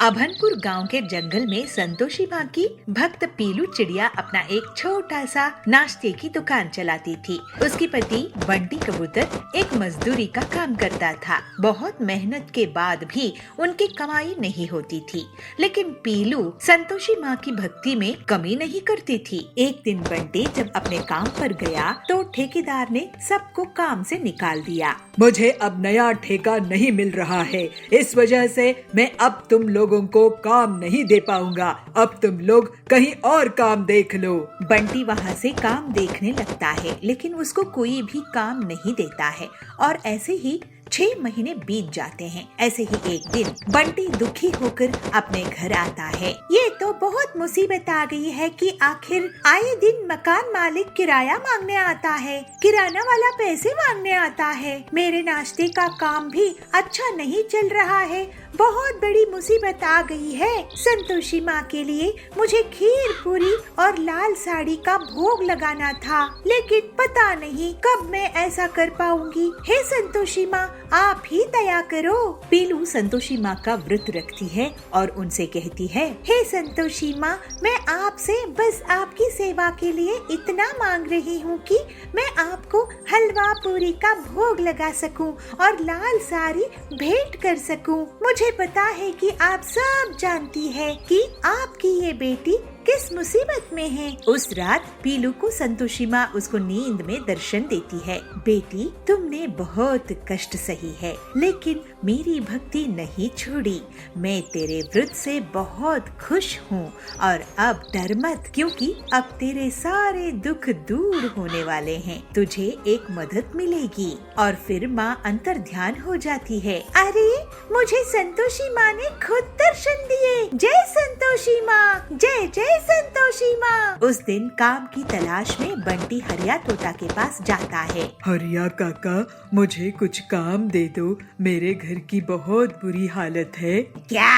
अभनपुर गांव के जंगल में संतोषी माँ की भक्त पीलू चिड़िया अपना एक छोटा सा नाश्ते की दुकान चलाती थी। उसके पति बंटी कबूतर एक मजदूरी का काम करता था। बहुत मेहनत के बाद भी उनकी कमाई नहीं होती थी, लेकिन पीलू संतोषी माँ की भक्ति में कमी नहीं करती थी। एक दिन बंटी जब अपने काम पर गया तो ठेकेदार ने सबको काम से निकाल दिया। मुझे अब नया ठेका नहीं मिल रहा है, इस वजह से मैं अब तुम लोगों को काम नहीं दे पाऊंगा। अब तुम लोग कहीं और काम देख लो। बंटी वहाँ से काम देखने लगता है, लेकिन उसको कोई भी काम नहीं देता है और ऐसे ही 6 महीने बीत जाते हैं। ऐसे ही एक दिन बंटी दुखी होकर अपने घर आता है। ये तो बहुत मुसीबत आ गई है कि आखिर आए दिन मकान मालिक किराया मांगने आता है, किराना वाला पैसे मांगने आता है। मेरे नाश्ते का काम भी अच्छा नहीं चल रहा है। बहुत बड़ी मुसीबत आ गई है। संतोषी माँ के लिए मुझे खीर पूरी और लाल साड़ी का भोग लगाना था, लेकिन पता नहीं कब मैं ऐसा कर पाऊंगी। हे संतोषी माँ, आप ही दया करो। पीलू संतोषी माँ का व्रत रखती है और उनसे कहती है, हे संतोषी माँ, मैं आपसे बस आपकी सेवा के लिए इतना मांग रही हूँ कि मैं आपको हलवा पूरी का भोग लगा सकूं और लाल साड़ी भेंट कर सकूं। मुझे पता है कि आप सब जानती है कि आपकी ये बेटी किस मुसीबत में है। उस रात पीलू को संतोषी माँ उसको नींद में दर्शन देती है। बेटी, तुमने बहुत कष्ट सही है, लेकिन मेरी भक्ति नहीं छोड़ी। मैं तेरे व्रत से बहुत खुश हूँ और अब डर मत, क्योंकि अब तेरे सारे दुख दूर होने वाले हैं। तुझे एक मदद मिलेगी। और फिर माँ अंतर ध्यान हो जाती है। अरे, मुझे संतोषी माँ ने खुद दर्शन दिए। जय संतोषी माँ, जय जय संतोषी माँ। उस दिन काम की तलाश में बंटी हरिया तोता के पास जाता है। हरिया काका, मुझे कुछ काम दे दो, मेरे घर की बहुत बुरी हालत है। क्या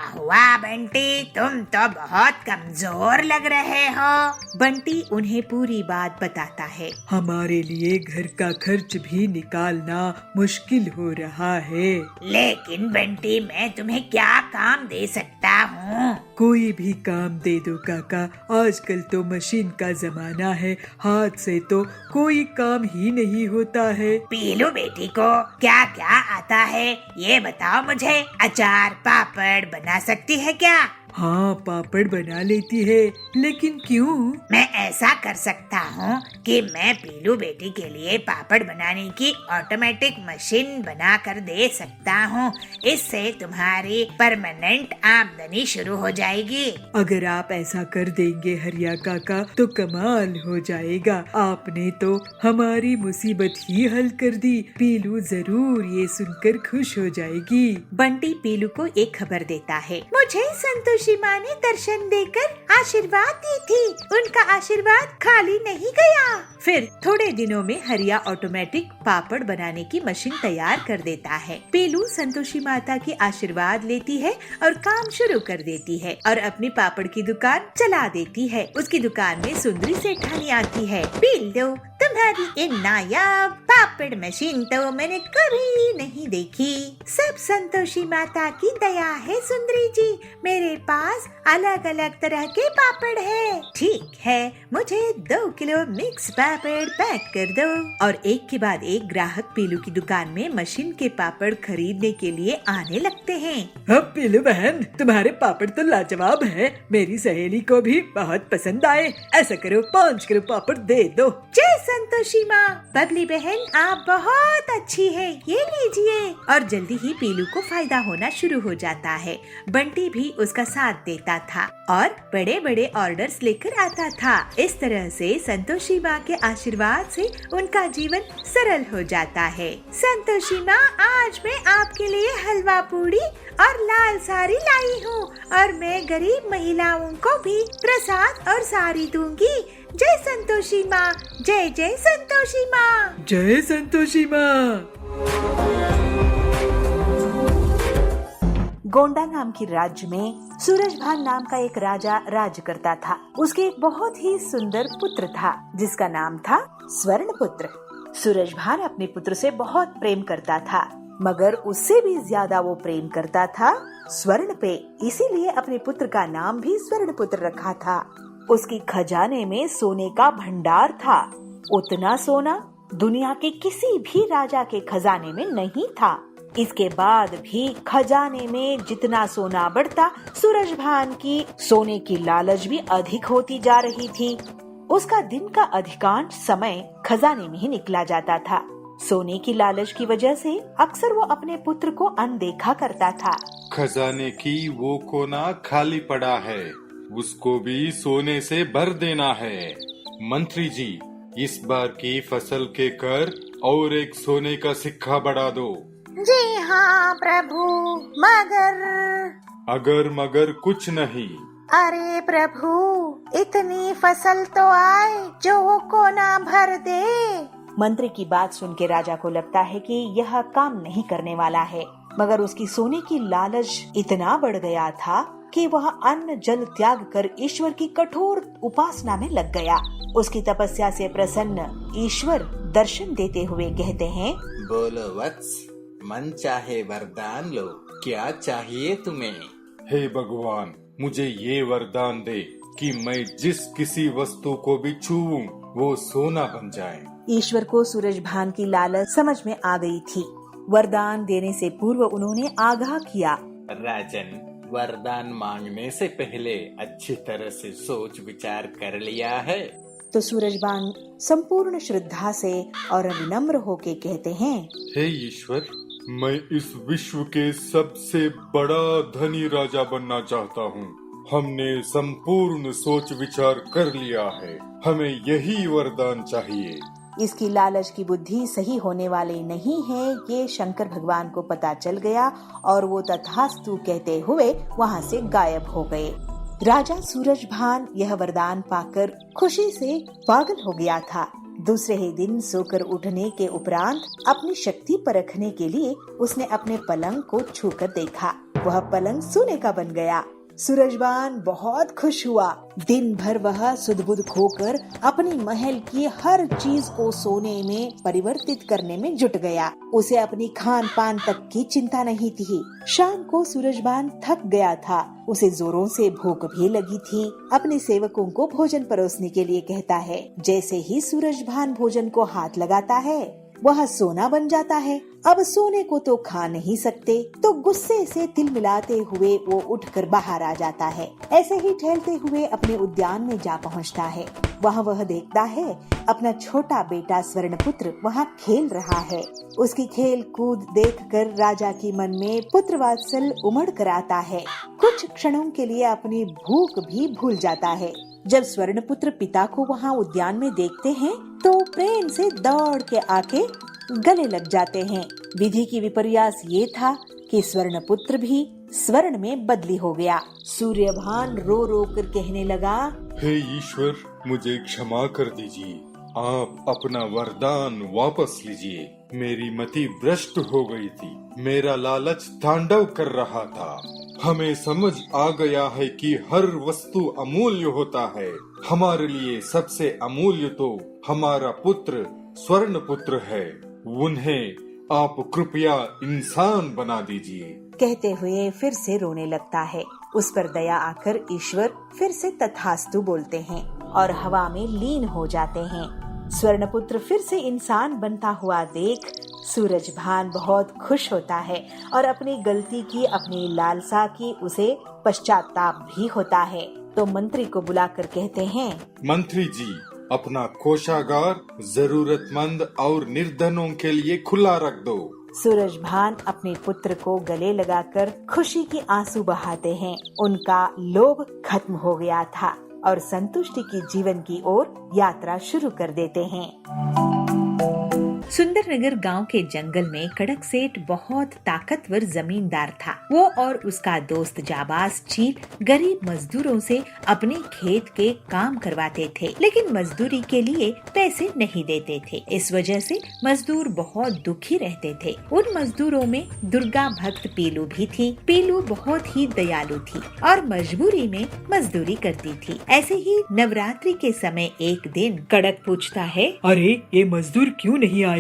हुआ बंटी, तुम तो बहुत कमजोर लग रहे हो। बंटी उन्हें पूरी बात बताता है। हमारे लिए घर का खर्च भी निकालना मुश्किल हो रहा है। लेकिन बंटी, मैं तुम्हें क्या काम दे सकता हूँ? कोई भी काम दे दो काका, आजकल तो मशीन का जमाना है, हाथ से तो कोई काम ही नहीं होता है। पीलू बेटी को क्या क्या आता है ये बताओ मुझे। अचार पापड़ बना सकती है क्या? हाँ, पापड़ बना लेती है, लेकिन क्यों? मैं ऐसा कर सकता हूँ कि मैं पीलू बेटी के लिए पापड़ बनाने की ऑटोमेटिक मशीन बना कर दे सकता हूँ। इससे तुम्हारी परमानेंट आमदनी शुरू हो जाएगी। अगर आप ऐसा कर देंगे हरिया काका तो कमाल हो जाएगा। आपने तो हमारी मुसीबत ही हल कर दी। पीलू जरूर ये सुनकर खुश हो जाएगी। बंटी पीलू को एक खबर देता है। मुझे संतोषी माँ ने दर्शन देकर आशीर्वाद दी थी। उनका आशीर्वाद खाली नहीं गया। फिर थोड़े दिनों में हरिया ऑटोमेटिक पापड़ बनाने की मशीन तैयार कर देता है। पीलू संतोषी माता की आशीर्वाद लेती है और काम शुरू कर देती है और अपनी पापड़ की दुकान चला देती है। उसकी दुकान में सुंदरी सेठानी आती है। पीलू, तुम्हारी ये नायाब पापड़ मशीन तो मैंने कभी नहीं देखी। सब संतोषी माता की दया है सुंदरी जी। मेरे पास अलग अलग तरह के पापड़ है। ठीक है, मुझे 2 किलो मिक्स पापड़ पैक कर दो। और एक के बाद एक ग्राहक पीलू की दुकान में मशीन के पापड़ खरीदने के लिए आने लगते हैं। अब पीलू बहन, तुम्हारे पापड़ तो लाजवाब है। मेरी सहेली को भी बहुत पसंद आए। ऐसा करो, 5 किलो पापड़ दे दो। जय संतोषी माँ। बबली बहन, आप बहुत अच्छी है, ये लीजिए। और जल्दी ही पीलू को फायदा होना शुरू हो जाता है। बंटी भी उसका साथ देता था और बड़े बड़े ऑर्डर्स लेकर आता था। इस तरह से संतोषी माँ के आशीर्वाद से उनका जीवन सरल हो जाता है। संतोषी माँ, आज मैं आपके लिए हलवा पूरी और लाल साड़ी लाई हूँ और मैं गरीब महिलाओं को भी प्रसाद और साड़ी दूंगी। जय संतोषी माँ, जय जय संतोषी माँ। जय संतोषी माँ। गोंडा नाम की राज्य में सूरजभान नाम का एक राजा राज करता था। उसके एक बहुत ही सुंदर पुत्र था जिसका नाम था स्वर्णपुत्र। सूरजभान अपने पुत्र से बहुत प्रेम करता था। मगर उससे भी ज्यादा वो प्रेम करता था स्वर्ण पे, इसीलिए अपने पुत्र का नाम भी स्वर्णपुत्र रखा था। उसकी खजाने में सोने का भंडार था। उतना सोना दुनिया के किसी भी राजा के खजाने में नहीं था। इसके बाद भी खजाने में जितना सोना बढ़ता, सूरजभान की सोने की लालच भी अधिक होती जा रही थी। उसका दिन का अधिकांश समय खजाने में ही निकला जाता था। सोने की लालच की वजह से अक्सर वो अपने पुत्र को अनदेखा करता था। खजाने की वो कोना खाली पड़ा है, उसको भी सोने से भर देना है। मंत्री जी, इस बार की फसल के कर और एक सोने का सिक्का बढ़ा दो। जी हाँ प्रभु, अगर मगर कुछ नहीं। अरे प्रभु, इतनी फसल तो आए जो वो कोना भर दे। मंत्री की बात सुन के राजा को लगता है कि यह काम नहीं करने वाला है, मगर उसकी सोने की लालच इतना बढ़ गया था कि वह अन्न जल त्याग कर ईश्वर की कठोर उपासना में लग गया। उसकी तपस्या से प्रसन्न ईश्वर दर्शन देते हुए कहते हैं, बोलो वत्स, मन चाहे वरदान लो, क्या चाहिए तुम्हें? हे भगवान, मुझे ये वरदान दे कि मैं जिस किसी वस्तु को भी छूऊं वो सोना बन जाए। ईश्वर को सूरजभान की लालच समझ में आ गई थी। वरदान देने से पूर्व उन्होंने आगाह किया, राजन, वरदान मांगने से पहले अच्छी तरह से सोच विचार कर लिया है? तो सूरजभान संपूर्ण श्रद्धा से और विनम्र होके कहते हैं, हे ईश्वर, मैं इस विश्व के सबसे बड़ा धनी राजा बनना चाहता हूँ। हमने संपूर्ण सोच विचार कर लिया है, हमें यही वरदान चाहिए। इसकी लालच की बुद्धि सही होने वाली नहीं है, ये शंकर भगवान को पता चल गया और वो तथास्तु कहते हुए वहाँ से गायब हो गए। राजा सूरजभान यह वरदान पाकर खुशी से पागल हो गया था। दूसरे ही दिन सोकर उठने के उपरांत अपनी शक्ति परखने के लिए उसने अपने पलंग को छूकर देखा। वह पलंग सोने का बन गया। सूरजभान बहुत खुश हुआ। दिन भर वह सुध-बुध खोकर अपनी महल की हर चीज को सोने में परिवर्तित करने में जुट गया। उसे अपनी खान पान तक की चिंता नहीं थी। शाम को सूरजभान थक गया था। उसे जोरों से भूख भी लगी थी। अपने सेवकों को भोजन परोसने के लिए कहता है। जैसे ही सूरजभान भोजन को हाथ लगाता है, वह सोना बन जाता है। अब सोने को तो खा नहीं सकते, तो गुस्से से तिलमिलाते हुए वो उठकर बाहर आ जाता है। ऐसे ही टहलते हुए अपने उद्यान में जा पहुंचता है। वहाँ वह देखता है अपना छोटा बेटा स्वर्णपुत्र वहाँ खेल रहा है। उसकी खेल कूद देखकर राजा की मन में पुत्र वात्सल उमड़ कर आता है। कुछ क्षणों के लिए अपनी भूख भी भूल जाता है। जब स्वर्णपुत्र पिता को वहाँ उद्यान में देखते हैं, तो प्रेम से दौड़ के आके गले लग जाते हैं। विधि की विपर्यास ये था कि स्वर्णपुत्र भी स्वर्ण में बदली हो गया। सूर्यभान रो रो कर कहने लगा, हे ईश्वर, मुझे क्षमा कर दीजिए। आप अपना वरदान वापस लीजिए। मेरी मति भ्रष्ट हो गई थी। मेरा लालच तांडव कर रहा था। हमें समझ आ गया है कि हर वस्तु अमूल्य होता है। हमारे लिए सबसे अमूल्य तो हमारा पुत्र स्वर्ण पुत्र है। उन्हें आप कृपया इंसान बना दीजिए। कहते हुए फिर से रोने लगता है। उस पर दया आकर ईश्वर फिर से तथास्तु बोलते हैं और हवा में लीन हो जाते हैं। स्वर्णपुत्र फिर से इंसान बनता हुआ देख सूरजभान बहुत खुश होता है और अपनी गलती की, अपनी लालसा की उसे पश्चाताप भी होता है। तो मंत्री को बुलाकर कहते हैं, मंत्री जी, अपना कोषागार जरूरतमंद और निर्धनों के लिए खुला रख दो। सूरजभान अपने पुत्र को गले लगाकर खुशी की आंसू बहाते हैं। उनका लोभ खत्म हो गया था और संतुष्टि की जीवन की ओर यात्रा शुरू कर देते हैं। सुंदरनगर गांव के जंगल में कड़क सेठ बहुत ताकतवर जमींदार था। वो और उसका दोस्त जाबाज चील गरीब मजदूरों से अपने खेत के काम करवाते थे, लेकिन मजदूरी के लिए पैसे नहीं देते थे। इस वजह से मजदूर बहुत दुखी रहते थे। उन मजदूरों में दुर्गा भक्त पीलू भी थी। पीलू बहुत ही दयालु थी और मजबूरी में मजदूरी करती थी। ऐसे ही नवरात्रि के समय एक दिन कड़क पूछता है, अरे ये मजदूर क्यों नहीं आए?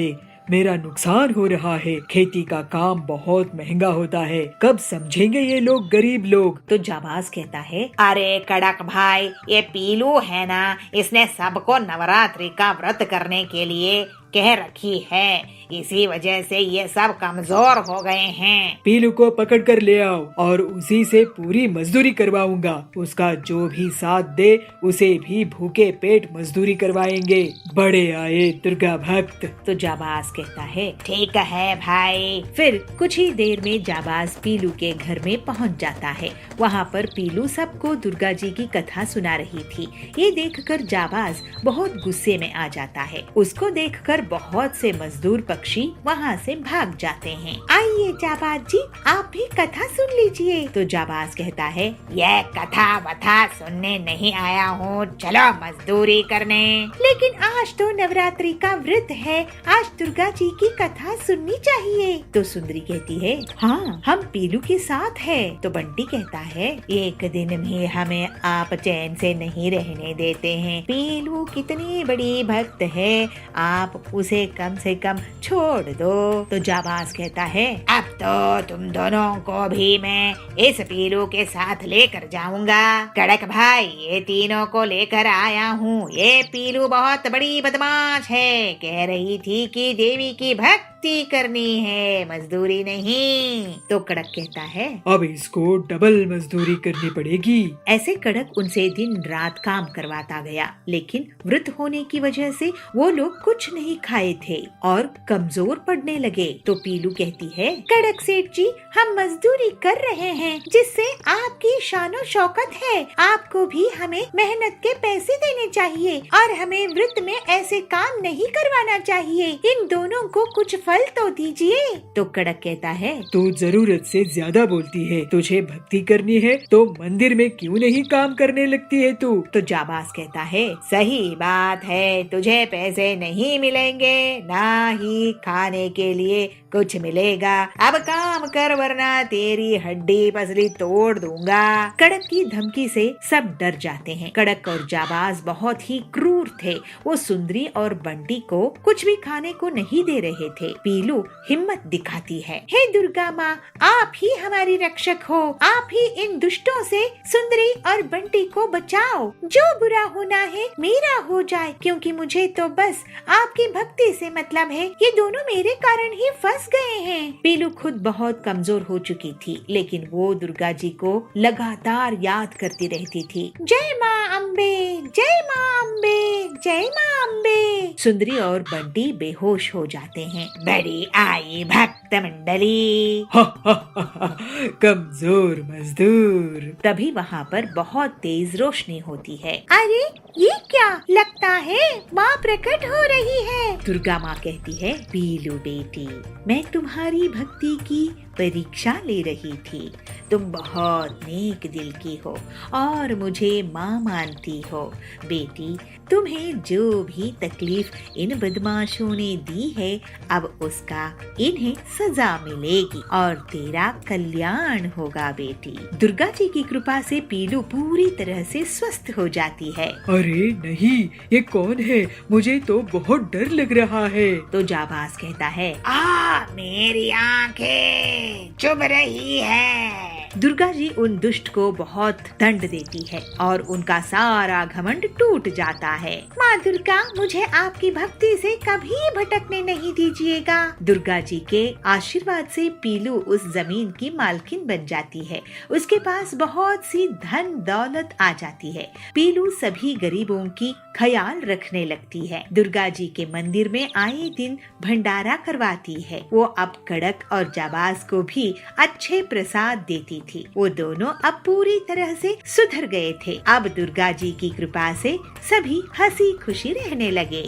मेरा नुकसान हो रहा है। खेती का काम बहुत महंगा होता है, कब समझेंगे ये लोग गरीब लोग। तो जाबाज कहता है, अरे कड़क भाई, ये पीलू है ना, इसने सबको नवरात्रि का व्रत करने के लिए कह रखी है, इसी वजह से ये सब कमजोर हो गए हैं। पीलू को पकड़ कर ले आओ और उसी से पूरी मजदूरी करवाऊंगा। उसका जो भी साथ दे उसे भी भूखे पेट मजदूरी करवाएंगे। बड़े आए दुर्गा भक्त। तो जाबाज कहता है, ठीक है भाई। फिर कुछ ही देर में जाबाज पीलू के घर में पहुंच जाता है। वहां पर पीलू सबको दुर्गा जी की कथा सुना रही थी। ये देखकर जाबाज बहुत गुस्से में आ जाता है। उसको देखकर बहुत से मजदूर पक्षी वहाँ से भाग जाते हैं। आइए जाबाज जी, आप भी कथा सुन लीजिए। तो जाबाज कहता है, यह कथा वथा सुनने नहीं आया हूँ, चलो मजदूरी करने। लेकिन आज तो नवरात्रि का व्रत है, आज दुर्गा जी की कथा सुननी चाहिए। तो सुंदरी कहती है, हाँ हम पीलू के साथ है। तो बंटी कहता है, एक दिन भी हमें आप चैन से नहीं रहने देते हैं। पीलू कितनी बड़ी भक्त है, आप उसे कम से कम छोड़ दो। तो जाबाज कहता है, अब तो तुम दोनों को भी मैं इस पीलू के साथ लेकर जाऊंगा। कड़क भाई, ये तीनों को लेकर आया हूँ। ये पीलू बहुत बड़ी बदमाश है, कह रही थी कि देवी की भक्ति करनी है, मजदूरी नहीं। तो कड़क कहता है, अब इसको डबल मजदूरी करनी पड़ेगी। ऐसे कड़क उनसे दिन रात काम करवाता गया, लेकिन व्रत होने की वजह से वो लोग कुछ नहीं खाए थे और कमजोर पड़ने लगे। तो पीलू कहती है, कड़क सेठ जी, हम मजदूरी कर रहे हैं जिससे आपकी शानो शौकत है। आपको भी हमें मेहनत के पैसे देने चाहिए और हमें व्रत में ऐसे काम नहीं करवाना चाहिए। इन दोनों को कुछ फल तो दीजिए। तो कड़क कहता है, तू जरूरत से ज्यादा बोलती है। तुझे भक्ति करनी है तो मंदिर में क्यों नहीं काम करने लगती है तू। तो जाबाज कहता है, सही बात है, तुझे पैसे नहीं मिलेंगे, ना ही खाने के लिए कुछ मिलेगा। अब काम कर वरना तेरी हड्डी पसली तोड़ दूंगा। कड़क की धमकी से सब डर जाते हैं। कड़क और जाबाज बहुत ही क्रूर थे। वो सुंदरी और बंटी को कुछ भी खाने को नहीं दे रहे थे। पीलू हिम्मत दिखाती है, हे दुर्गा माँ, आप ही हमारी रक्षक हो। आप ही इन दुष्टों से सुंदरी और बंटी को बचाओ। जो बुरा होना है मेरा हो जाए, क्योंकि मुझे तो बस आपकी भक्ति से मतलब है। ये दोनों मेरे कारण ही फंस गए हैं। पीलू खुद बहुत कमजोर हो चुकी थी, लेकिन वो दुर्गा जी को लगातार याद करती रहती थी। जय माँ अम्बे, जय माँ अम्बे, जय माँ अम्बे। सुंदरी और बंटी बेहोश हो जाते हैं। बड़ी आई भक्त मंडली। कमजोर मजदूर। तभी वहाँ पर बहुत तेज रोशनी होती है। अरे ये क्या, लगता है माँ प्रकट हो रही है। दुर्गा माँ कहती है, पीलू बेटी, मैं तुम्हारी भक्ति की परीक्षा ले रही थी। तुम बहुत नेक दिल की हो और मुझे माँ मानती हो। बेटी, तुम्हें जो भी तकलीफ इन बदमाशों ने दी है, अब उसका इन्हें सजा मिलेगी और तेरा कल्याण होगा बेटी। दुर्गा जी की कृपा से पीलू पूरी तरह से स्वस्थ हो जाती है। अरे नहीं, ये कौन है? मुझे तो बहुत डर लग रहा है। तो जाबाज कहता है, मेरी आंखें चुभ रही है। दुर्गा जी उन दुष्ट को बहुत दंड देती है और उनका सारा घमंड टूट जाता है। माँ दुर्गा, मुझे आपकी भक्ति से कभी भटकने नहीं दीजिएगा। दुर्गा जी के आशीर्वाद से पीलू उस जमीन की मालकिन बन जाती है। उसके पास बहुत सी धन दौलत आ जाती है। पीलू सभी गरीबों की ख्याल रखने लगती है। दुर्गा जी के मंदिर में आए दिन भंडारा करवाती है। वो अब कड़क और जाबाज को भी अच्छे प्रसाद देती थी। वो दोनों अब पूरी तरह से सुधर गए थे। अब दुर्गा जी की कृपा से सभी हंसी खुशी रहने लगे।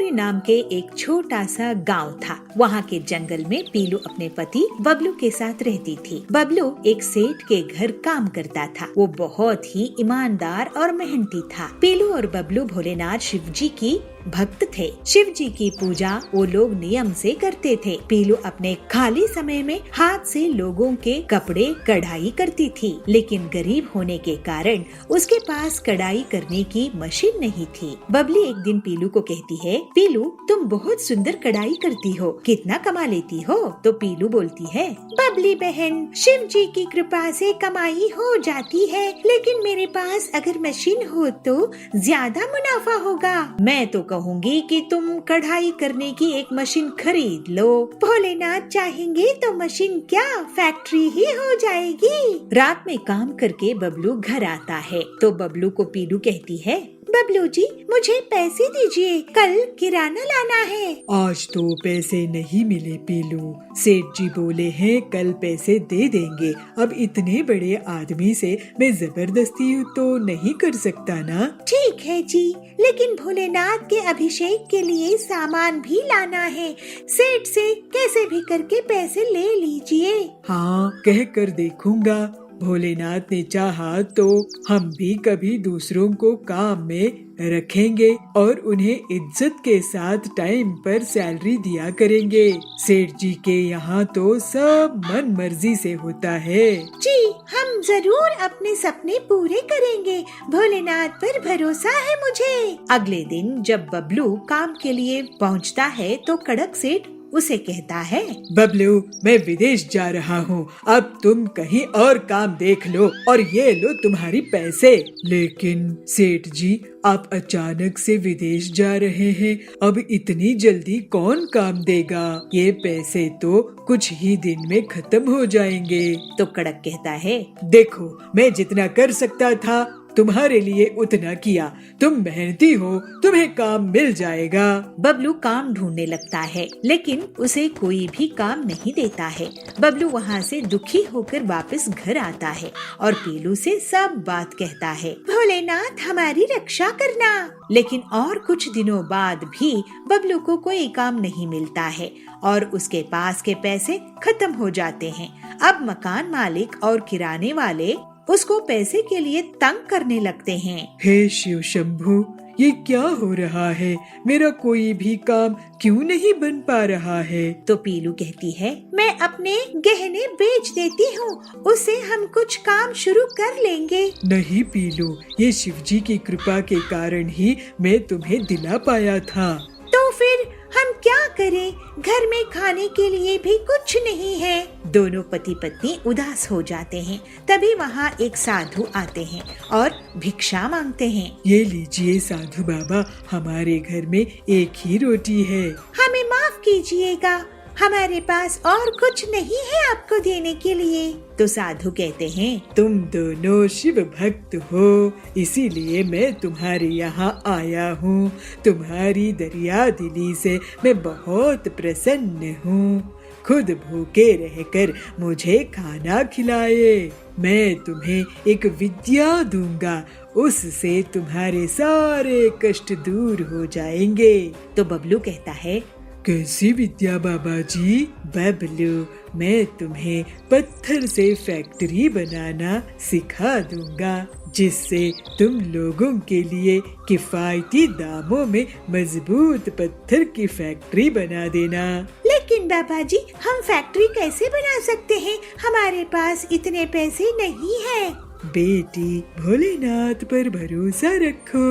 नाम के एक छोटा सा गांव था। वहाँ के जंगल में पीलू अपने पति बबलू के साथ रहती थी। बबलू एक सेठ के घर काम करता था। वो बहुत ही ईमानदार और मेहनती था। पीलू और बबलू भोलेनाथ शिव जी की भक्त थे। शिव जी की पूजा वो लोग नियम से करते थे। पीलू अपने खाली समय में हाथ से लोगों के कपड़े कढ़ाई करती थी, लेकिन गरीब होने के कारण उसके पास कढ़ाई करने की मशीन नहीं थी। बबली एक दिन पीलू को कहती है, पीलू तुम बहुत सुंदर कढ़ाई करती हो, कितना कमा लेती हो? तो पीलू बोलती है, बबली बहन, शिव जी की कृपा से कमाई हो जाती है, लेकिन मेरे पास अगर मशीन हो तो ज्यादा मुनाफा होगा। मैं तो कहूँगी कि तुम कढ़ाई करने की एक मशीन खरीद लो। भोलेनाथ चाहेंगे तो मशीन क्या, फैक्ट्री ही हो जाएगी। रात में काम करके बबलू घर आता है तो बबलू को पीलू कहती है, बबलू जी मुझे पैसे दीजिए, कल किराना लाना है। आज तो पैसे नहीं मिले पीलू, सेठ जी बोले हैं कल पैसे दे देंगे। अब इतने बड़े आदमी से मैं जबरदस्ती तो नहीं कर सकता ना। ठीक है जी, लेकिन भोलेनाथ के अभिषेक के लिए सामान भी लाना है। सेठ से कैसे भी करके पैसे ले लीजिए। हाँ, कह कर देखूंगा। भोलेनाथ ने चाहा तो हम भी कभी दूसरों को काम में रखेंगे और उन्हें इज्जत के साथ टाइम पर सैलरी दिया करेंगे। सेठ जी के यहाँ तो सब मन मर्जी से होता है। जी हम जरूर अपने सपने पूरे करेंगे, भोलेनाथ पर भरोसा है मुझे। अगले दिन जब बबलू काम के लिए पहुँचता है तो कड़क सेठ उसे कहता है, बबलू मैं विदेश जा रहा हूँ, अब तुम कहीं और काम देख लो और ये लो तुम्हारी पैसे। लेकिन सेठ जी आप अचानक से विदेश जा रहे हैं, अब इतनी जल्दी कौन काम देगा? ये पैसे तो कुछ ही दिन में खत्म हो जाएंगे। तो कड़क कहता है, देखो मैं जितना कर सकता था तुम्हारे लिए उतना किया, तुम मेहनती हो, तुम्हें काम मिल जाएगा। बबलू काम ढूंढने लगता है लेकिन उसे कोई भी काम नहीं देता है। बबलू वहाँ से दुखी होकर वापस घर आता है और पीलू से सब बात कहता है। भोलेनाथ हमारी रक्षा करना। लेकिन और कुछ दिनों बाद भी बबलू को कोई काम नहीं मिलता है और उसके पास के पैसे खत्म हो जाते हैं। अब मकान मालिक और किराने वाले उसको पैसे के लिए तंग करने लगते हैं। हे शिव शंभू, ये क्या हो रहा है? मेरा कोई भी काम क्यों नहीं बन पा रहा है? तो पीलू कहती है, मैं अपने गहने बेच देती हूँ, उससे हम कुछ काम शुरू कर लेंगे। नहीं पीलू, ये शिव जी की कृपा के कारण ही मैं तुम्हें दिला पाया था। तो फिर हम क्या करें? घर में खाने के लिए भी कुछ नहीं है। दोनों पति पत्नी उदास हो जाते हैं। तभी वहाँ एक साधु आते हैं और भिक्षा मांगते हैं। ये लीजिए साधु बाबा, हमारे घर में एक ही रोटी है। हमें माफ कीजिएगा, हमारे पास और कुछ नहीं है आपको देने के लिए। तो साधु कहते हैं, तुम दोनों शिव भक्त हो, इसीलिए मैं तुम्हारे यहाँ आया हूँ। तुम्हारी दरिया दिली से मैं बहुत प्रसन्न हूँ। खुद भूखे रहकर मुझे खाना खिलाए। मैं तुम्हें एक विद्या दूंगा, उससे तुम्हारे सारे कष्ट दूर हो जाएंगे। तो बबलू कहता है, कैसी विद्या बाबा जी? बबलू, मैं तुम्हें पत्थर से फैक्ट्री बनाना सिखा दूंगा, जिससे तुम लोगों के लिए किफायती दामों में मजबूत पत्थर की फैक्ट्री बना देना। लेकिन बाबा जी, हम फैक्ट्री कैसे बना सकते हैं? हमारे पास इतने पैसे नहीं है। बेटी, भोलेनाथ पर भरोसा रखो।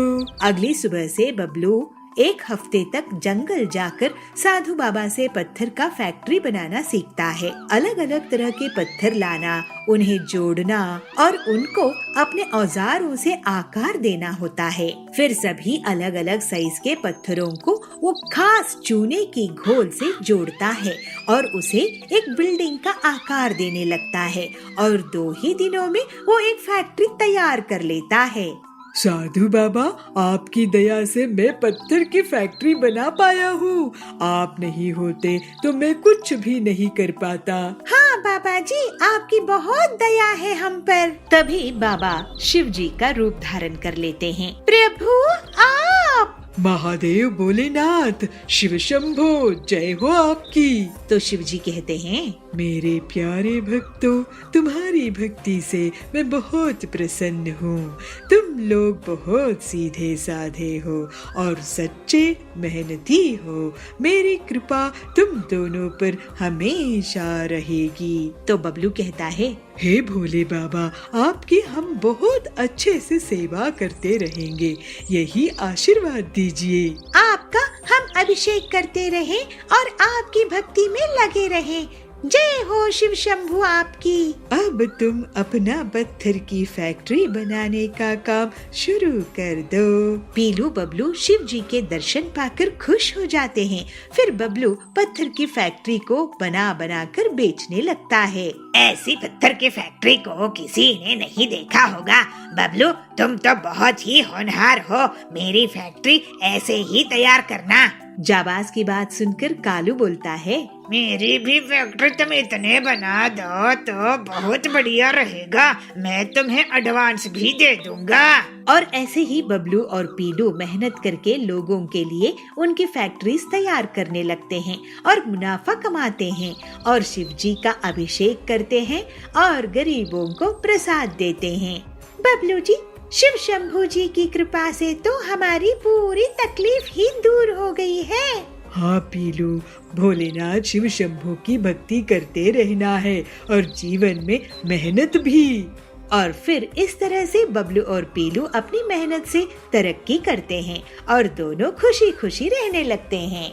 अगली सुबह से बबलू एक हफ्ते तक जंगल जाकर साधु बाबा से पत्थर का फैक्ट्री बनाना सीखता है। अलग अलग तरह के पत्थर लाना, उन्हें जोड़ना और उनको अपने औजारों से आकार देना होता है। फिर सभी अलग अलग साइज के पत्थरों को वो खास चूने की घोल से जोड़ता है और उसे एक बिल्डिंग का आकार देने लगता है और 2 ही दिनों में वो एक फैक्ट्री तैयार कर लेता है। साधु बाबा, आपकी दया से मैं पत्थर की फैक्ट्री बना पाया हूँ। आप नहीं होते तो मैं कुछ भी नहीं कर पाता। हाँ बाबा जी, आपकी बहुत दया है हम पर। तभी बाबा शिव जी का रूप धारण कर लेते हैं। प्रभु, आप महादेव भोलेनाथ, शिव शंभो, जय हो आपकी। तो शिव जी कहते हैं, मेरे प्यारे भक्तों, तुम्हारी भक्ति से मैं बहुत प्रसन्न हूँ। तुम लोग बहुत सीधे साधे हो और सच्चे मेहनती हो। मेरी कृपा तुम दोनों पर हमेशा रहेगी। तो बबलू कहता है, हे भोले बाबा, आपकी हम बहुत अच्छे से सेवा करते रहेंगे, यही आशीर्वाद दीजिए। आपका हम अभिषेक करते रहें और आपकी भक्ति में लगे रहें। जय हो शिव शंभू आपकी। अब तुम अपना पत्थर की फैक्ट्री बनाने का काम शुरू कर दो। पीलू बबलू शिव जी के दर्शन पाकर खुश हो जाते हैं। फिर बबलू पत्थर की फैक्ट्री को बना बना कर बेचने लगता है। ऐसी पत्थर की फैक्ट्री को किसी ने नहीं देखा होगा। बबलू, तुम तो बहुत ही होनहार हो। मेरी फैक्ट्री ऐसे ही तैयार करना। जाबाज की बात सुनकर कालू बोलता है, मेरी भी फैक्ट्री तुम इतने बना दो तो बहुत बढ़िया रहेगा। मैं तुम्हें एडवांस भी दे दूंगा। और ऐसे ही बबलू और पीलू मेहनत करके लोगों के लिए उनकी फैक्ट्रीज तैयार करने लगते हैं और मुनाफा कमाते हैं और शिव जी का अभिषेक करते हैं और गरीबों को प्रसाद देते हैं। बबलू जी, शिव शंभू जी की कृपा से तो हमारी पूरी तकलीफ ही दूर हो गई है। हाँ पीलू, भोलेनाथ शिव शंभू की भक्ति करते रहना है और जीवन में मेहनत भी। और फिर इस तरह से बबलू और पीलू अपनी मेहनत से तरक्की करते हैं और दोनों खुशी खुशी रहने लगते हैं।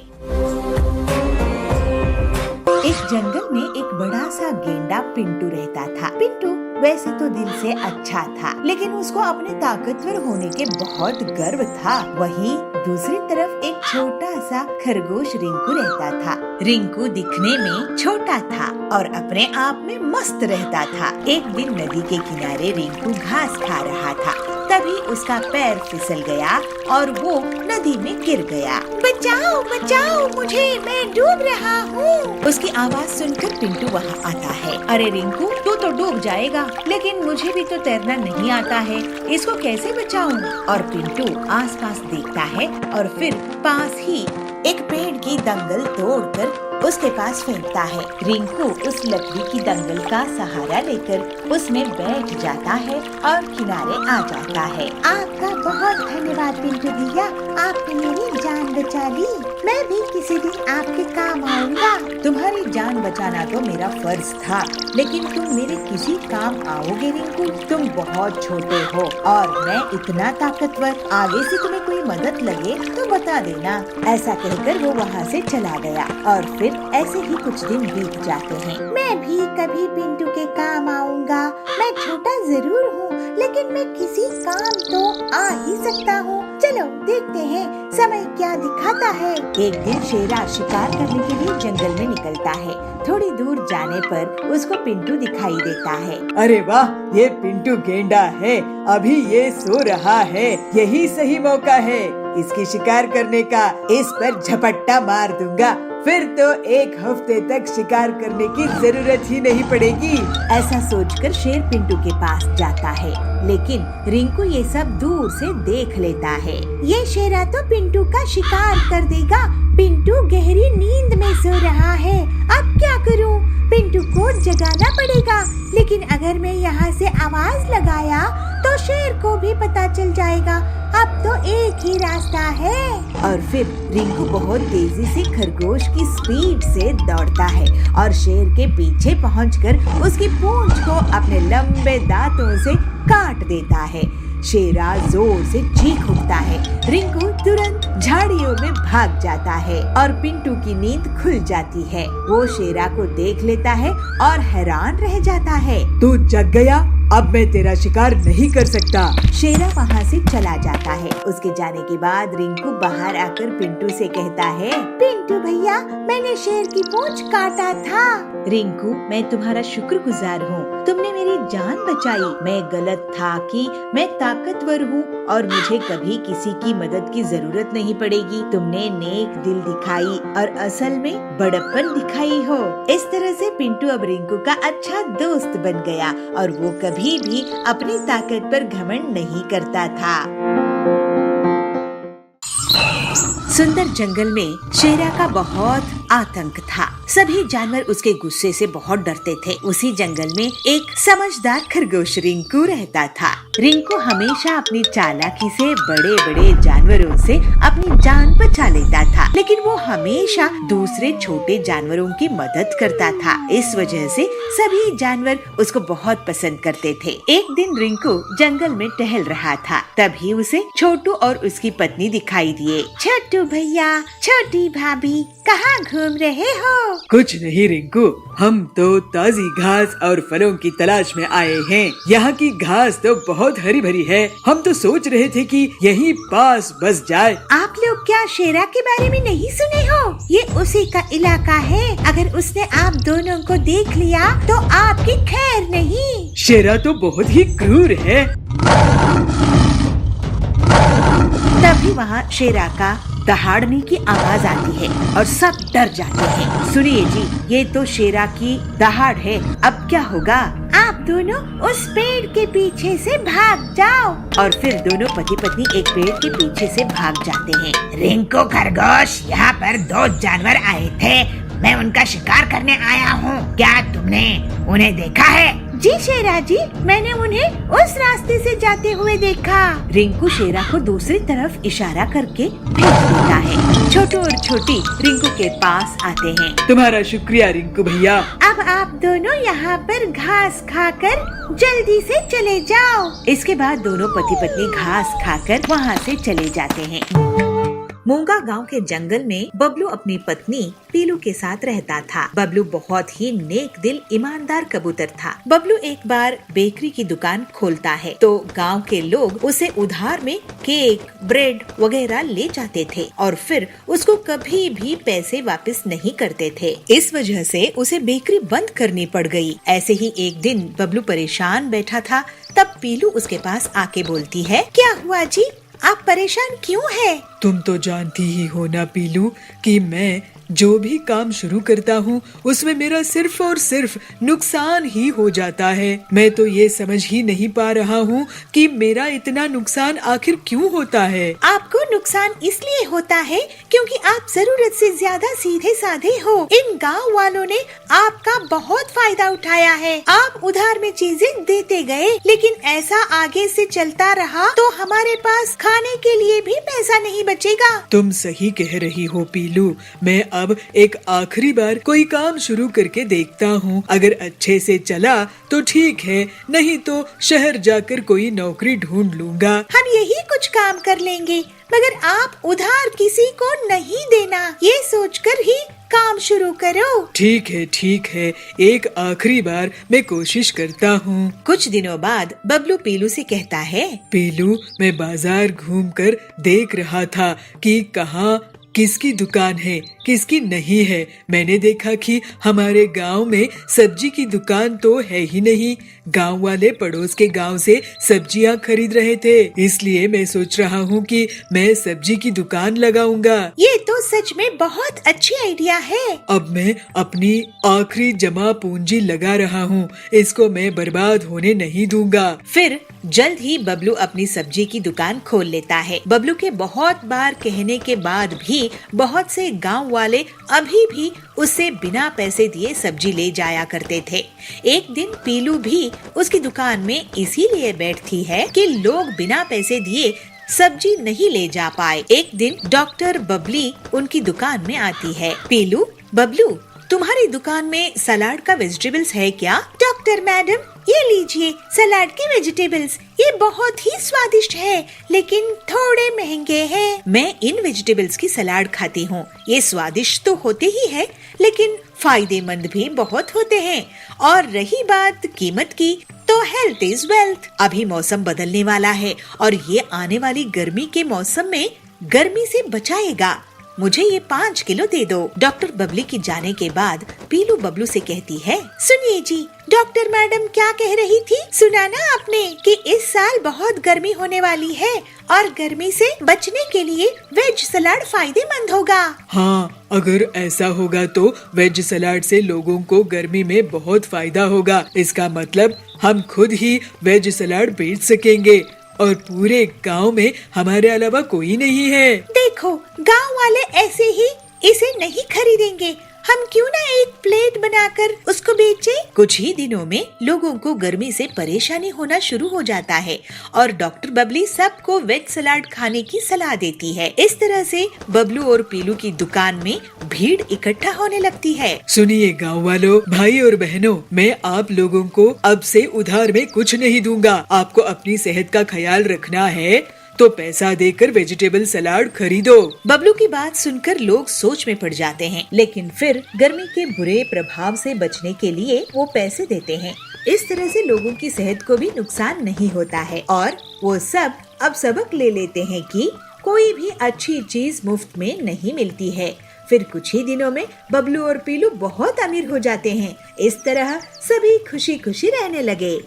एक जंगल में एक बड़ा सा गेंडा पिंटू रहता था। पिंटू वैसे तो दिल से अच्छा था, लेकिन उसको अपने ताकतवर होने के बहुत गर्व था। वहीं दूसरी तरफ एक छोटा सा खरगोश रिंकू रहता था। रिंकू दिखने में छोटा था और अपने आप में मस्त रहता था। एक दिन नदी के किनारे रिंकू घास खा रहा था, तभी उसका पैर फिसल गया और वो नदी में गिर गया। बचाओ बचाओ मुझे, मैं डूब रहा हूँ। उसकी आवाज सुनकर पिंटू वहाँ आता है। अरे रिंकू, तू तो डूब जाएगा, लेकिन मुझे भी तो तैरना नहीं आता है, इसको कैसे बचाऊं? और पिंटू आसपास देखता है और फिर पास ही एक पेड़ की दंगल तोड़कर उसके पास फेंकता है। रिंकू उस लकड़ी की दंगल का सहारा लेकर उसमें बैठ जाता है और किनारे आ जाता है। आपका बहुत धन्यवाद पिंटू भैया, आपने मेरी जान बचा ली। मैं भी किसी दिन आपके काम आऊंगा। तुम्हारी जान बचाना तो मेरा फर्ज था, लेकिन तुम मेरे किसी काम आओगे रिंकू? तुम बहुत छोटे हो और मैं इतना ताकतवर। आगे से तुम्हें कोई मदद लगे तो बता देना। ऐसा कहकर वो वहाँ से चला गया और फिर ऐसे ही कुछ दिन बीत जाते हैं। मैं भी कभी पिंटू के काम आऊंगा। मैं छोटा जरूर हूँ, लेकिन मैं किसी काम तो आ ही सकता हूँ। चलो देखते हैं समय क्या दिखाता है। एक दिन शेरा शिकार करने के लिए जंगल में निकलता है। थोड़ी दूर जाने पर उसको पिंटू दिखाई देता है। अरे वाह, ये पिंटू गेंडा है, अभी ये सो रहा है, यही सही मौका है। इसकी शिकार करने का। इस पर झपट्टा मार दूंगा, फिर तो एक हफ्ते तक शिकार करने की जरूरत ही नहीं पड़ेगी। ऐसा सोचकर शेर पिंटू के पास जाता है, लेकिन रिंकू ये सब दूर से देख लेता है। ये शेरा तो पिंटू का शिकार कर देगा। पिंटू गहरी नींद में सो रहा है, अब क्या करूं? पिंटू को जगाना पड़ेगा, लेकिन अगर मैं यहाँ से आवाज लगाया तो शेर को भी पता चल जाएगा। अब तो एक ही रास्ता है। और फिर रिंकू बहुत तेजी से खरगोश की स्पीड से दौड़ता है और शेर के पीछे पहुंचकर उसकी पूंछ को अपने लंबे दांतों से काट देता है। शेरा जोर से चीख उठता है। रिंकू तुरंत झाड़ियों में भाग जाता है और पिंटू की नींद खुल जाती है। वो शेरा को देख लेता है और हैरान रह जाता है। तू जग गया, अब मैं तेरा शिकार नहीं कर सकता। शेरा वहाँ से चला जाता है। उसके जाने के बाद रिंकू बाहर आकर पिंटू से कहता है, पिंटू भैया, मैंने शेर की पूंछ काटा था। रिंकू, मैं तुम्हारा शुक्रगुजार हूँ, तुमने मेरी जान बचाई। मैं गलत था कि मैं ताकतवर हूँ और मुझे कभी किसी की मदद की जरूरत नहीं पड़ेगी। तुमने नेक दिल दिखाई और असल में बड़प्पन दिखाई हो। इस तरह से पिंटू अब रिंकू का अच्छा दोस्त बन गया और वो कभी भी अपनी ताकत पर घमंड नहीं करता था। सुंदर जंगल में शेरा का बहुत आतंक था। सभी जानवर उसके गुस्से से बहुत डरते थे। उसी जंगल में एक समझदार खरगोश रिंकू रहता था। रिंकू हमेशा अपनी चालाकी से बड़े बड़े जानवरों से अपनी जान बचा लेता था, लेकिन वो हमेशा दूसरे छोटे जानवरों की मदद करता था। इस वजह से सभी जानवर उसको बहुत पसंद करते थे। एक दिन रिंकू जंगल में टहल रहा था, तभी उसे छोटू और उसकी पत्नी दिखाई दिए। छोटू भैया, छोटी भाभी, कहाँ घूम रहे हो? कुछ नहीं रिंकू, हम तो ताजी घास और फलों की तलाश में आए हैं। यहाँ की घास तो बहुत हरी भरी है। हम तो सोच रहे थे कि यहीं पास बस जाए। आप लोग क्या शेरा के बारे में नहीं सुने हो? ये उसी का इलाका है। अगर उसने आप दोनों को देख लिया तो आपकी खैर नहीं। शेरा तो बहुत ही क्रूर है। तभी वहाँ शेरा का दहाड़ने की आवाज आती है और सब डर जाते हैं। सुनिए जी, ये तो शेरा की दहाड़ है, अब क्या होगा? आप दोनों उस पेड़ के पीछे से भाग जाओ। और फिर दोनों पति पत्नी एक पेड़ के पीछे से भाग जाते हैं। रिंकू खरगोश, यहाँ पर 2 जानवर आए थे। मैं उनका शिकार करने आया हूँ। क्या तुमने उन्हें देखा है? जी शेरा जी, मैंने उन्हें उस रास्ते से जाते हुए देखा। रिंकू शेरा को दूसरी तरफ इशारा करके भेज देता है। छोटू और छोटी रिंकू के पास आते हैं। तुम्हारा शुक्रिया रिंकू भैया। अब आप दोनों यहाँ पर घास खाकर जल्दी से चले जाओ। इसके बाद दोनों पति पत्नी घास खाकर वहाँ से चले जाते हैं। मूंगा गांव के जंगल में बबलू अपनी पत्नी पीलू के साथ रहता था। बबलू बहुत ही नेक दिल ईमानदार कबूतर था। बबलू एक बार बेकरी की दुकान खोलता है तो गांव के लोग उसे उधार में केक, ब्रेड वगैरह ले जाते थे और फिर उसको कभी भी पैसे वापस नहीं करते थे। इस वजह से उसे बेकरी बंद करनी पड़ गई। ऐसे ही एक दिन बबलू परेशान बैठा था, तब पीलू उसके पास आके बोलती है, क्या हुआ जी, आप परेशान क्यों हैं? तुम तो जानती ही हो ना पीलू कि मैं जो भी काम शुरू करता हूँ उसमें मेरा सिर्फ और सिर्फ नुकसान ही हो जाता है। मैं तो ये समझ ही नहीं पा रहा हूँ कि मेरा इतना नुकसान आखिर क्यों होता है। आपको नुकसान इसलिए होता है क्योंकि आप जरूरत से ज्यादा सीधे साधे हो। इन गांव वालों ने आपका बहुत फायदा उठाया है। आप उधार में चीजें देते गए, लेकिन ऐसा आगे से चलता रहा तो हमारे पास खाने के लिए भी पैसा नहीं बचेगा। तुम सही कह रही हो पीलू। मैं अब एक आखिरी बार कोई काम शुरू करके देखता हूँ। अगर अच्छे से चला तो ठीक है, नहीं तो शहर जाकर कोई नौकरी ढूंढ लूंगा। हम यही कुछ काम कर लेंगे, मगर आप उधार किसी को नहीं देना, ये सोचकर ही काम शुरू करो। ठीक है, एक आखिरी बार मैं कोशिश करता हूँ। कुछ दिनों बाद बबलू पीलू से कहता है, पीलू, मैं बाजार घूमकर देख रहा था कि कहाँ किसकी दुकान है किसकी नहीं है। मैंने देखा कि हमारे गांव में सब्जी की दुकान तो है ही नहीं। गांव वाले पड़ोस के गांव से सब्जियां खरीद रहे थे, इसलिए मैं सोच रहा हूँ कि मैं सब्जी की दुकान लगाऊंगा। ये तो सच में बहुत अच्छी आइडिया है। अब मैं अपनी आखिरी जमा पूंजी लगा रहा हूँ, इसको मैं बर्बाद होने नहीं दूंगा। फिर जल्द ही बबलू अपनी सब्जी की दुकान खोल लेता है। बबलू के बहुत बार कहने के बाद भी बहुत से गांव वाले अभी भी उससे बिना पैसे दिए सब्जी ले जाया करते थे। एक दिन पीलू भी उसकी दुकान में इसीलिए बैठती है कि लोग बिना पैसे दिए सब्जी नहीं ले जा पाए। एक दिन डॉक्टर बबली उनकी दुकान में आती है। पीलू, बबलू, तुम्हारी दुकान में सलाद का वेजिटेबल्स है क्या? डॉक्टर मैडम, ये लीजिए सलाद के वेजिटेबल्स। ये बहुत ही स्वादिष्ट है, लेकिन थोड़े महंगे हैं। मैं इन वेजिटेबल्स की सलाद खाती हूँ। ये स्वादिष्ट तो होते ही है, लेकिन फायदेमंद भी बहुत होते हैं। और रही बात कीमत की, तो हेल्थ इज वेल्थ। अभी मौसम बदलने वाला है और ये आने वाली गर्मी के मौसम में गर्मी से बचाएगा। मुझे ये 5 किलो दे दो। डॉक्टर बबली की जाने के बाद पीलू बबलू से कहती है, सुनिए जी, डॉक्टर मैडम क्या कह रही थी? सुना ना आपने कि इस साल बहुत गर्मी होने वाली है और गर्मी से बचने के लिए वेज सलाद फायदेमंद होगा। हाँ, अगर ऐसा होगा तो वेज सलाद से लोगों को गर्मी में बहुत फायदा होगा। इसका मतलब हम खुद ही वेज सलाद बेच सकेंगे और पूरे गांव में हमारे अलावा कोई नहीं है। देखो, गांव वाले ऐसे ही इसे नहीं खरीदेंगे। हम क्यों ना एक प्लेट बनाकर उसको बेचें? कुछ ही दिनों में लोगों को गर्मी से परेशानी होना शुरू हो जाता है और डॉक्टर बबली सबको वेज सलाद खाने की सलाह देती है। इस तरह से बबलू और पीलू की दुकान में भीड़ इकट्ठा होने लगती है। सुनिए गांव वालों, भाई और बहनों, मैं आप लोगों को अब से उधार में कुछ नहीं दूंगा। आपको अपनी सेहत का ख्याल रखना है तो पैसा देकर वेजिटेबल सलाद खरीदो। बबलू की बात सुनकर लोग सोच में पड़ जाते हैं, लेकिन फिर गर्मी के बुरे प्रभाव से बचने के लिए वो पैसे देते हैं। इस तरह से लोगों की सेहत को भी नुकसान नहीं होता है और वो सब अब सबक ले लेते हैं कि कोई भी अच्छी चीज मुफ्त में नहीं मिलती है। फिर कुछ ही दिनों में बबलू और पीलू बहुत अमीर हो जाते हैं। इस तरह सभी खुशी खुशी रहने लगे।